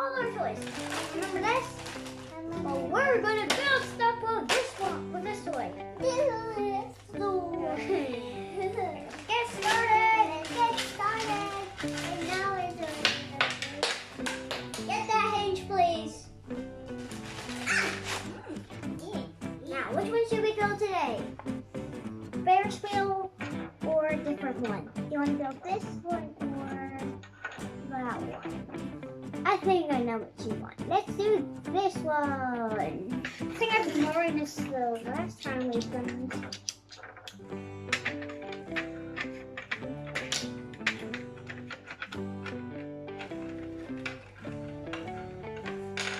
all our toys. Remember this? Well, we're gonna build stuff with this one, with this toy. Get started. And now we're doing. Get that hinge, please. Now, which one should we build today? Ferris wheel or a different one? Do you want to build this one or that one? I think I know what you want. Let's do this one. I think I've been borrowing this the last time we've done this.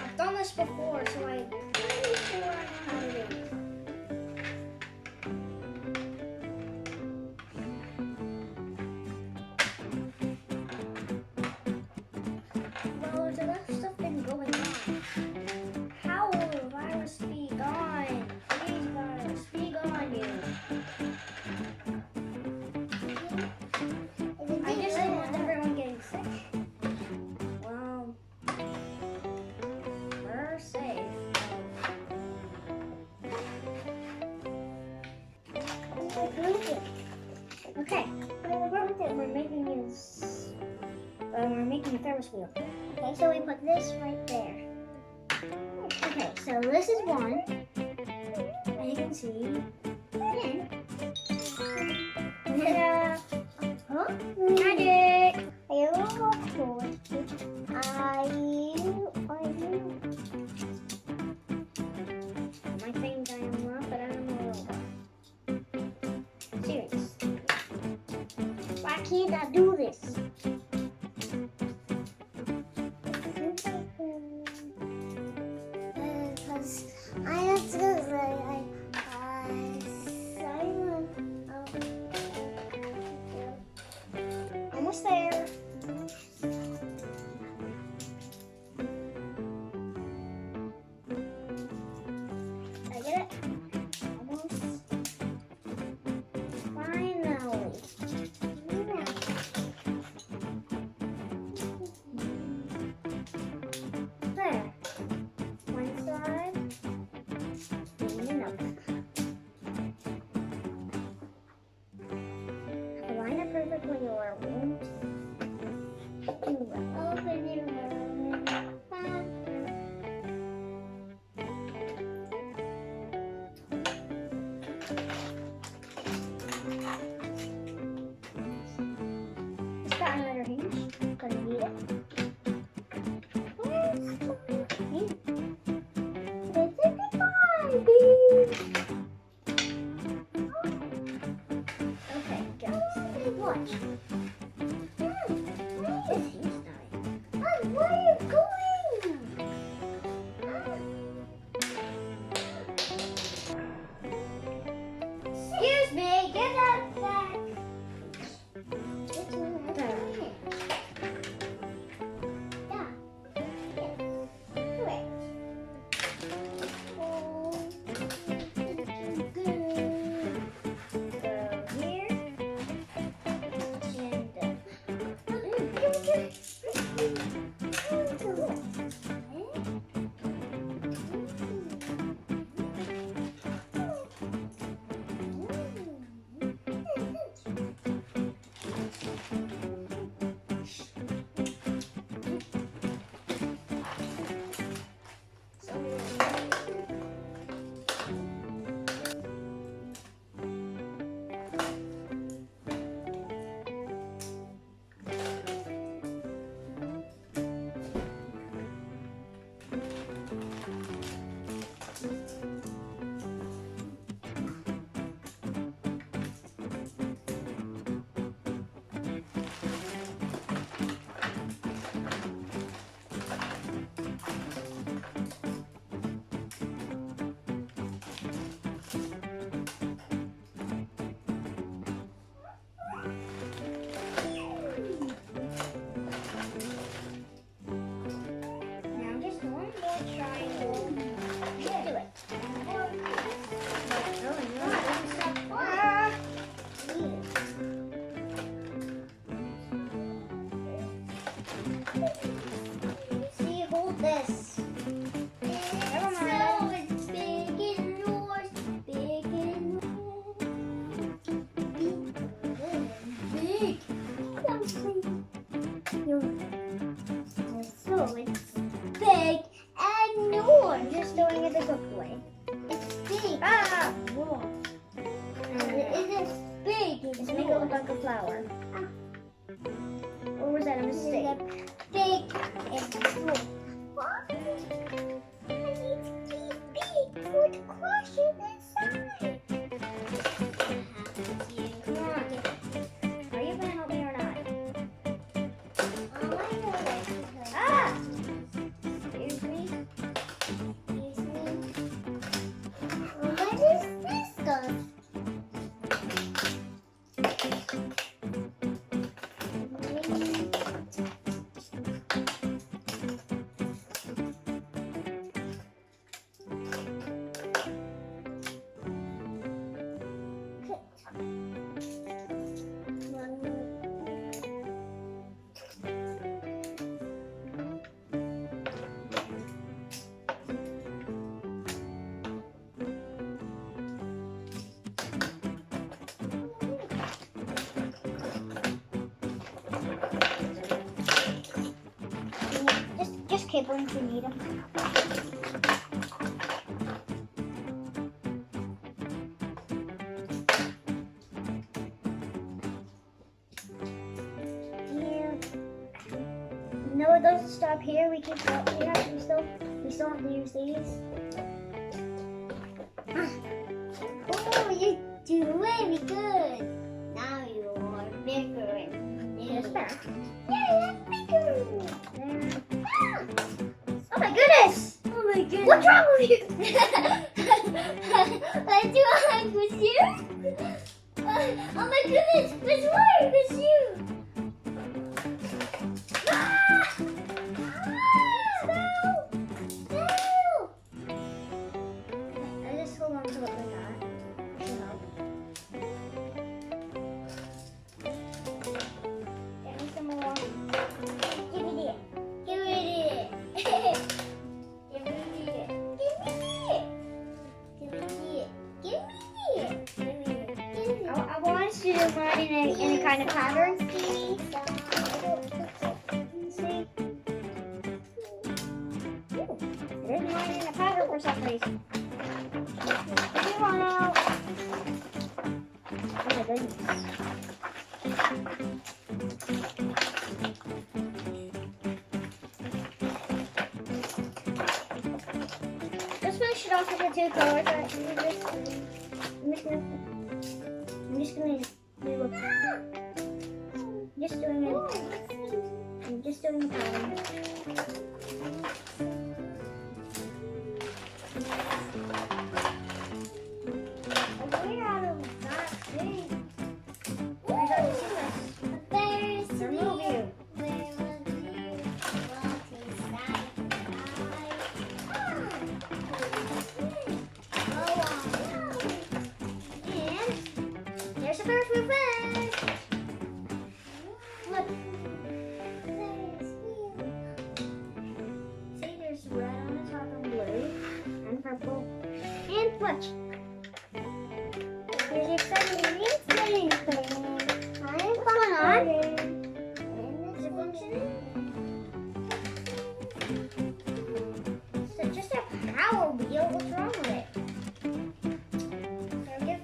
I've done this before, so I'm pretty sure I know how to do it. Well, there's a lot of stuff been going on. How will the virus be gone? Please, virus, be gone, you. I just don't want everyone getting sick. Well, we're safe. Okay, we're making a Ferris wheel. Okay, so we put this right there. Okay, so this is one. As you can see. Ta-da! Huh? Magic! I think I am not, but I don't know. Serious. Why can't I do this? Almost there. Did I get it? Almost. Finally. paper if you need them. No, it doesn't stop here. We keep going here. We still have to use these. Oh, you're doing really good. Now you are bigger and bigger. That's better. Yeah, that's bigger. There. Ah! Oh my goodness! Oh my goodness! What's wrong with you? What's wrong with you? Oh my goodness! What's wrong with you? In a kind of pattern. See? Ooh, it isn't running in a pattern for some reason. Come on out. Oh my goodness. Just finish it off with the two colors. I'm just gonna I'm just doing the pattern. We're out of that thing. I got to see this. There's the real view. And there's a Ferris wheel fish. Look. See, there's red on the top and blue and purple and watch. Here's the exciting thing. I'm coming on. Is it functioning? It's just a power wheel. What's wrong with it? There we go.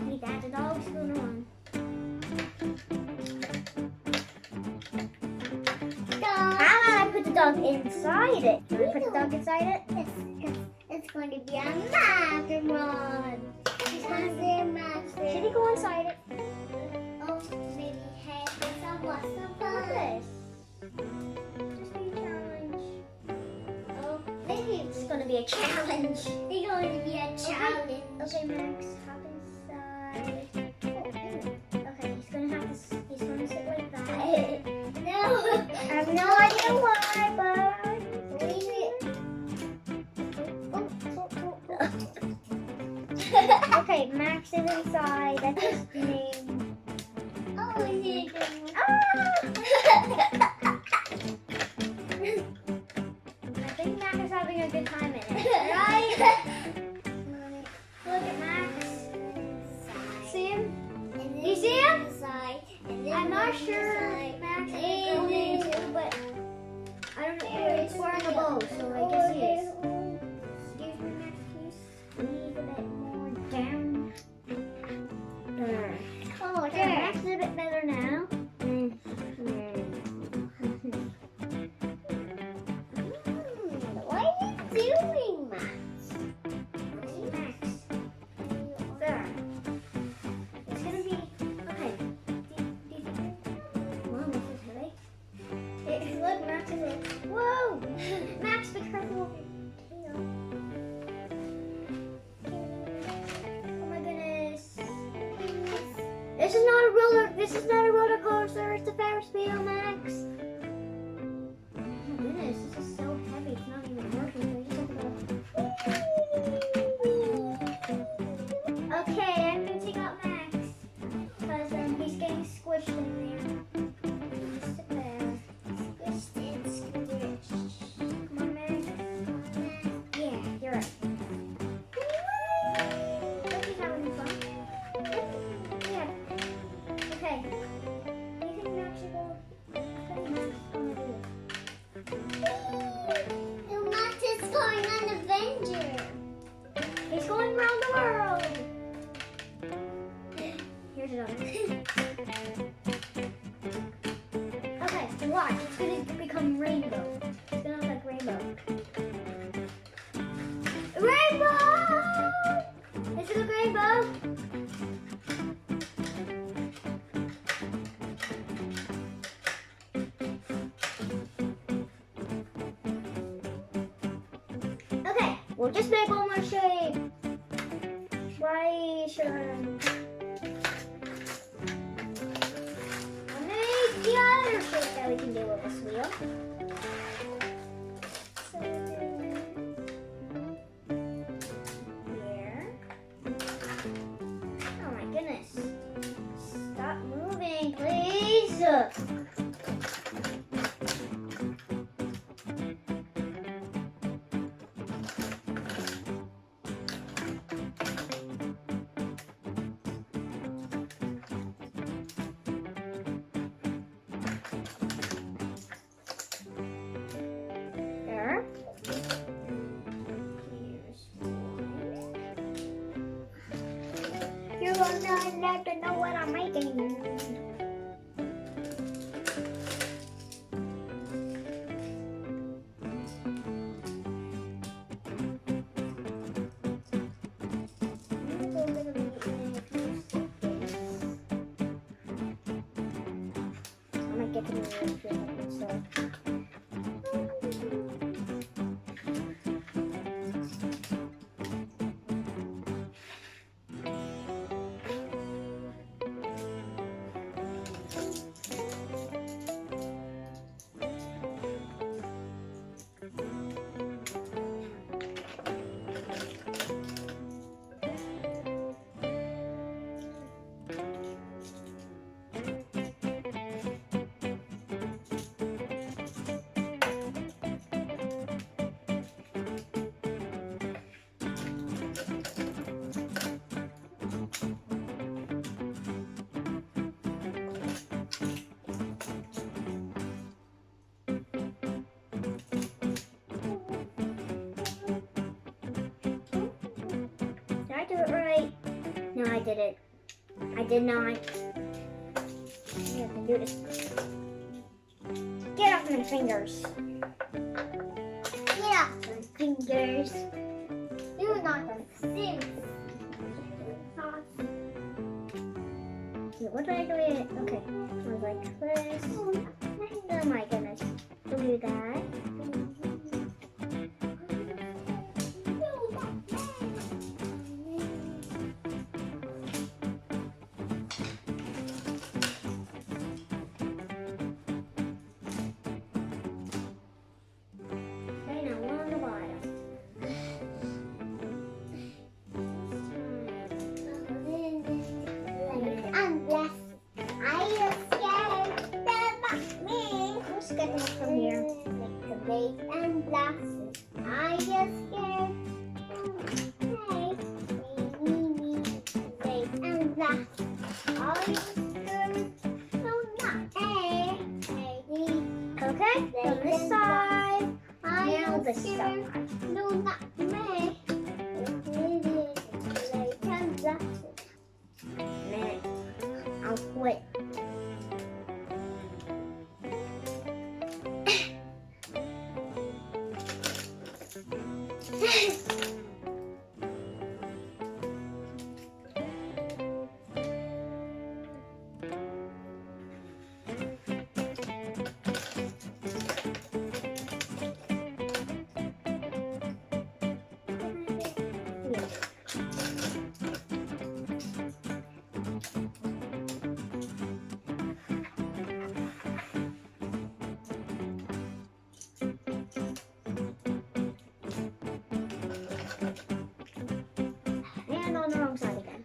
Need that. The dog's going on. Put the dog inside it. Can we put the dog inside it? Yes, it's going to be a macaron. It's going to be a macaron. Should he go inside it? Oh, maybe hey, what's this? Just be a challenge. Oh, maybe it's going to be a challenge. It's going to be a challenge. Okay, Max, hop inside. Okay, he's going to sit like that. No, I have no idea why, but leave it. Okay, Max is inside. That's his name. Oh, he's I think Max is having a good time in it, right? Look at Max. See him? You see him? I'm not sure Max is going to, but I don't know. He's wearing a bow, so I guess he is. Excuse me, Max, please. Squeeze a bit more down. There. Oh, okay. Max is a bit better now. What are you doing, Max? Max. There. It's gonna be okay. Look, Max is it. Whoa! Max, be careful of your tail. Oh my goodness. This is not a roller coaster, it's a Ferris wheel, Max. Oh my goodness, this is so heavy, it's not even working. Okay, I'm gonna take out Max. Because he's getting squished in there. We'll just make one more shape. Why should I? I'll make the other shape that we can do with this wheel. So here. Oh my goodness. Stop moving, please. There. Here's one. You're gonna have to know what I'm making. I'm gonna get to know so. Did I do it right? No, I did it. I did not. I have to do this. Get off my fingers. Get off my fingers. Do not sing. What did I do it? Okay. I was like this. Oh my goodness. Do that. Getting it from here. Like the base and glasses. I get scared. Okay. Base and glasses. Are you scared? No, not. A. Okay. So this side. Now this side. No, not me. Base and glasses. Man, I'll quit. And on the wrong side again.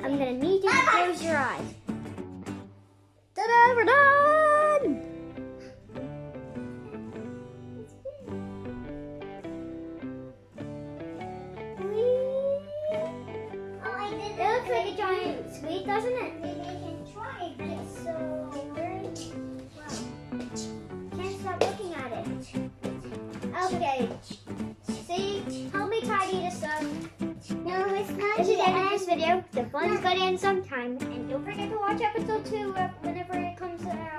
I'm gonna need you to close your eyes. Ta-da, we're done! It looks like a giant squeak, doesn't it? Maybe I can try this. So, very well. video. The fun's gonna end sometime. And don't forget to watch episode 2 whenever it comes out.